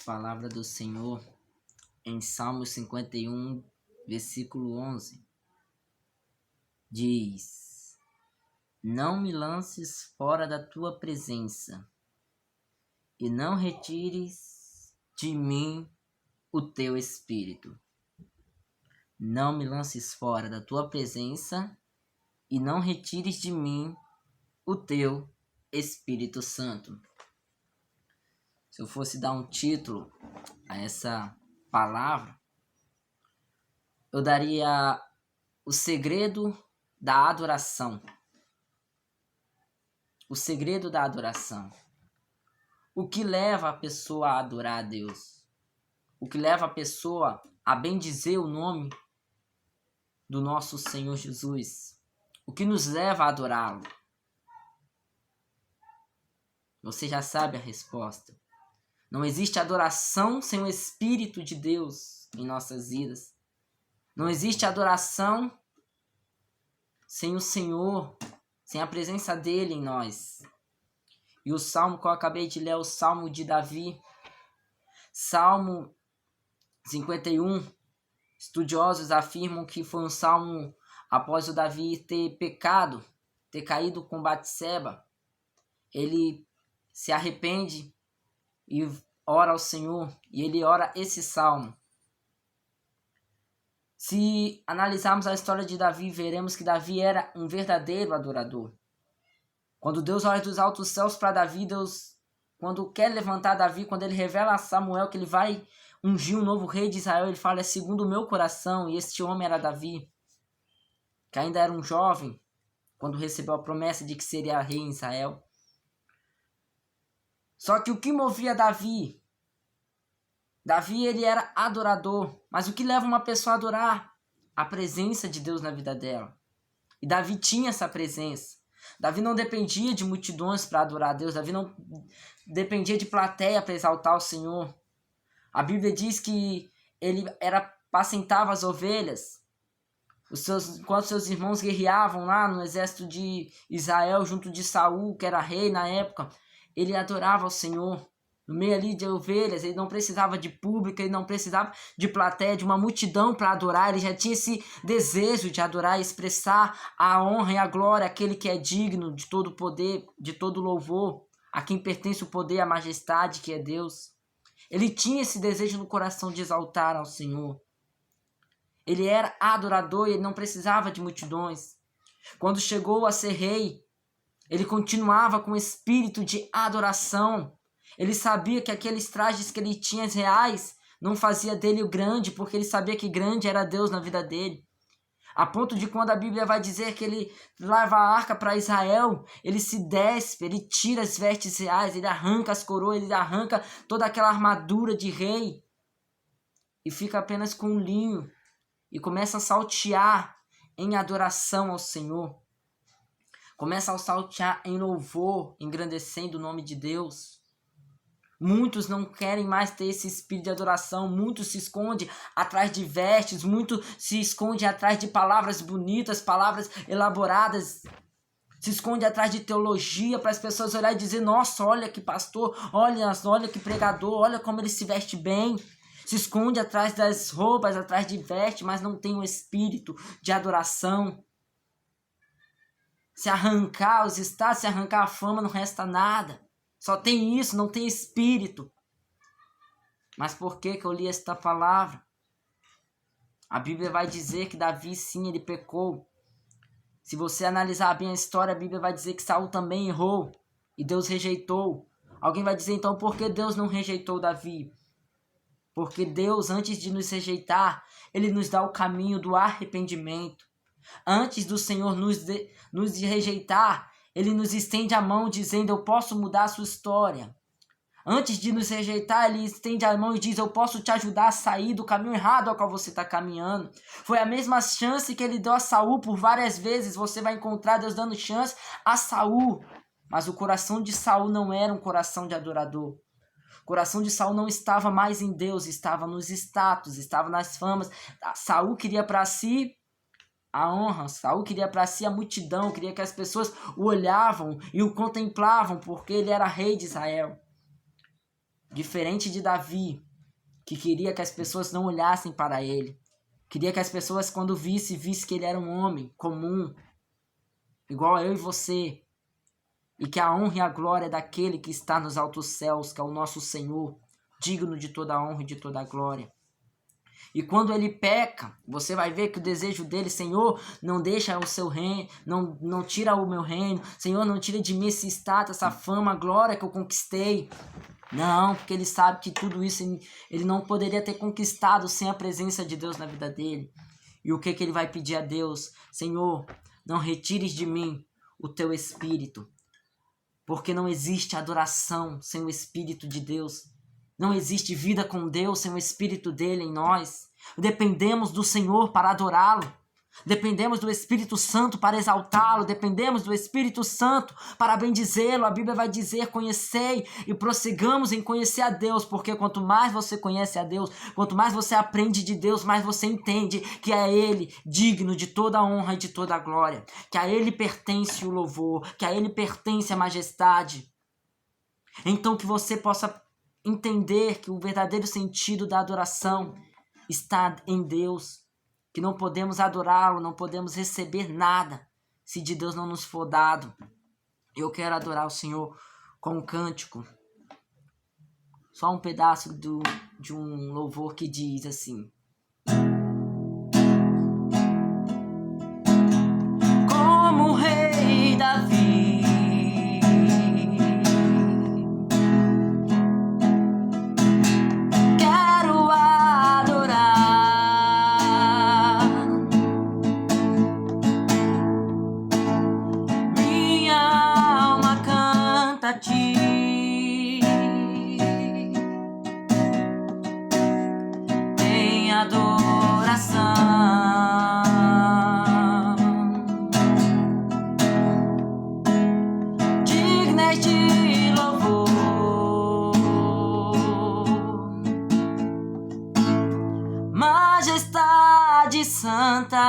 Palavra do Senhor em Salmo 51, versículo 11. Diz: Não me lances fora da tua presença, e não retires de mim o teu espírito. Não me lances fora da tua presença, e não retires de mim o teu Espírito Santo. Se eu fosse dar um título a essa palavra, eu daria o segredo da adoração. O segredo da adoração. O que leva a pessoa a adorar a Deus? O que leva a pessoa a bendizer o nome do nosso Senhor Jesus? O que nos leva a adorá-lo? Você já sabe a resposta. Não existe adoração sem o Espírito de Deus em nossas vidas. Não existe adoração sem o Senhor, sem a presença dele em nós. E o salmo que eu acabei de ler é o Salmo de Davi. Salmo 51. Estudiosos afirmam que foi um salmo após o Davi ter pecado, ter caído com Batseba. Ele se arrepende e ora ao Senhor, e ele ora esse salmo. Se analisarmos a história de Davi, veremos que Davi era um verdadeiro adorador. Quando Deus olha dos altos céus para Davi, Deus, quando quer levantar Davi, quando ele revela a Samuel que ele vai ungir um novo rei de Israel, ele fala: é segundo o meu coração. E este homem era Davi, que ainda era um jovem, quando recebeu a promessa de que seria rei em Israel. Só que o que movia Davi, ele era adorador. Mas o que leva uma pessoa a adorar? A presença de Deus na vida dela. E Davi tinha essa presença. Davi não dependia de multidões para adorar a Deus. Davi não dependia de plateia para exaltar o Senhor. A Bíblia diz que ele apacentava as ovelhas. Enquanto seus irmãos guerreavam lá no exército de Israel junto de Saul, que era rei na época, ele adorava ao Senhor. No meio ali de ovelhas, ele não precisava de público, ele não precisava de plateia, de uma multidão para adorar. Ele já tinha esse desejo de adorar e expressar a honra e a glória àquele que é digno de todo poder, de todo louvor, a quem pertence o poder e a majestade, que é Deus. Ele tinha esse desejo no coração de exaltar ao Senhor. Ele era adorador e ele não precisava de multidões. Quando chegou a ser rei, ele continuava com o espírito de adoração. Ele sabia que aqueles trajes que ele tinha reais não fazia dele o grande, porque ele sabia que grande era Deus na vida dele. A ponto de quando a Bíblia vai dizer que ele leva a arca para Israel, ele se despe, ele tira as vestes reais, ele arranca as coroas, ele arranca toda aquela armadura de rei e fica apenas com um linho e começa a saltear em adoração ao Senhor. Começa a saltear em louvor, engrandecendo o nome de Deus. Muitos não querem mais ter esse espírito de adoração. Muitos se escondem atrás de vestes. Muitos se escondem atrás de palavras bonitas, palavras elaboradas. Se esconde atrás de teologia para as pessoas olharem e dizer: nossa, olha que pastor, olha que pregador, olha como ele se veste bem. Se esconde atrás das roupas, atrás de vestes, mas não tem um espírito de adoração. Se arrancar os status, se arrancar a fama, não resta nada. Só tem isso, não tem espírito. Mas por que eu li esta palavra? A Bíblia vai dizer que Davi, sim, ele pecou. Se você analisar bem a história, a Bíblia vai dizer que Saul também errou e Deus rejeitou. Alguém vai dizer, então, por que Deus não rejeitou Davi? Porque Deus, antes de nos rejeitar, ele nos dá o caminho do arrependimento. Antes do Senhor nos rejeitar, ele nos estende a mão dizendo: eu posso mudar a sua história. Antes de nos rejeitar, ele estende a mão e diz: eu posso te ajudar a sair do caminho errado ao qual você está caminhando. Foi a mesma chance que ele deu a Saul por várias vezes. Você vai encontrar Deus dando chance a Saul. Mas o coração de Saul não era um coração de adorador. O coração de Saul não estava mais em Deus, estava nos status, estava nas famas. Saul queria para si a honra. Saul queria para si a multidão, queria que as pessoas o olhavam e o contemplavam, porque ele era rei de Israel. Diferente de Davi, que queria que as pessoas não olhassem para ele. Queria que as pessoas, quando vissem que ele era um homem comum, igual a eu e você. E que a honra e a glória é daquele que está nos altos céus, que é o nosso Senhor, digno de toda a honra e de toda a glória. E quando ele peca, você vai ver que o desejo dele, Senhor, não deixa o seu reino, não tira o meu reino. Senhor, não tira de mim esse status, essa fama, a glória que eu conquistei. Não, porque ele sabe que tudo isso ele não poderia ter conquistado sem a presença de Deus na vida dele. E o que ele vai pedir a Deus? Senhor, não retires de mim o teu espírito. Porque não existe adoração sem o Espírito de Deus. Não existe vida com Deus sem o Espírito dele em nós. Dependemos do Senhor para adorá-lo. Dependemos do Espírito Santo para exaltá-lo. Dependemos do Espírito Santo para bendizê-lo. A Bíblia vai dizer, conhecei e prossigamos em conhecer a Deus. Porque quanto mais você conhece a Deus, quanto mais você aprende de Deus, mais você entende que é Ele digno de toda a honra e de toda a glória. Que a Ele pertence o louvor, que a Ele pertence a majestade. Então que você possa entender que o verdadeiro sentido da adoração está em Deus, que não podemos adorá-lo, não podemos receber nada se de Deus não nos for dado. Eu quero adorar o Senhor com um cântico, só um pedaço de um louvor que diz assim: como o rei Davi, em adoração, digna de louvor, majestade santa.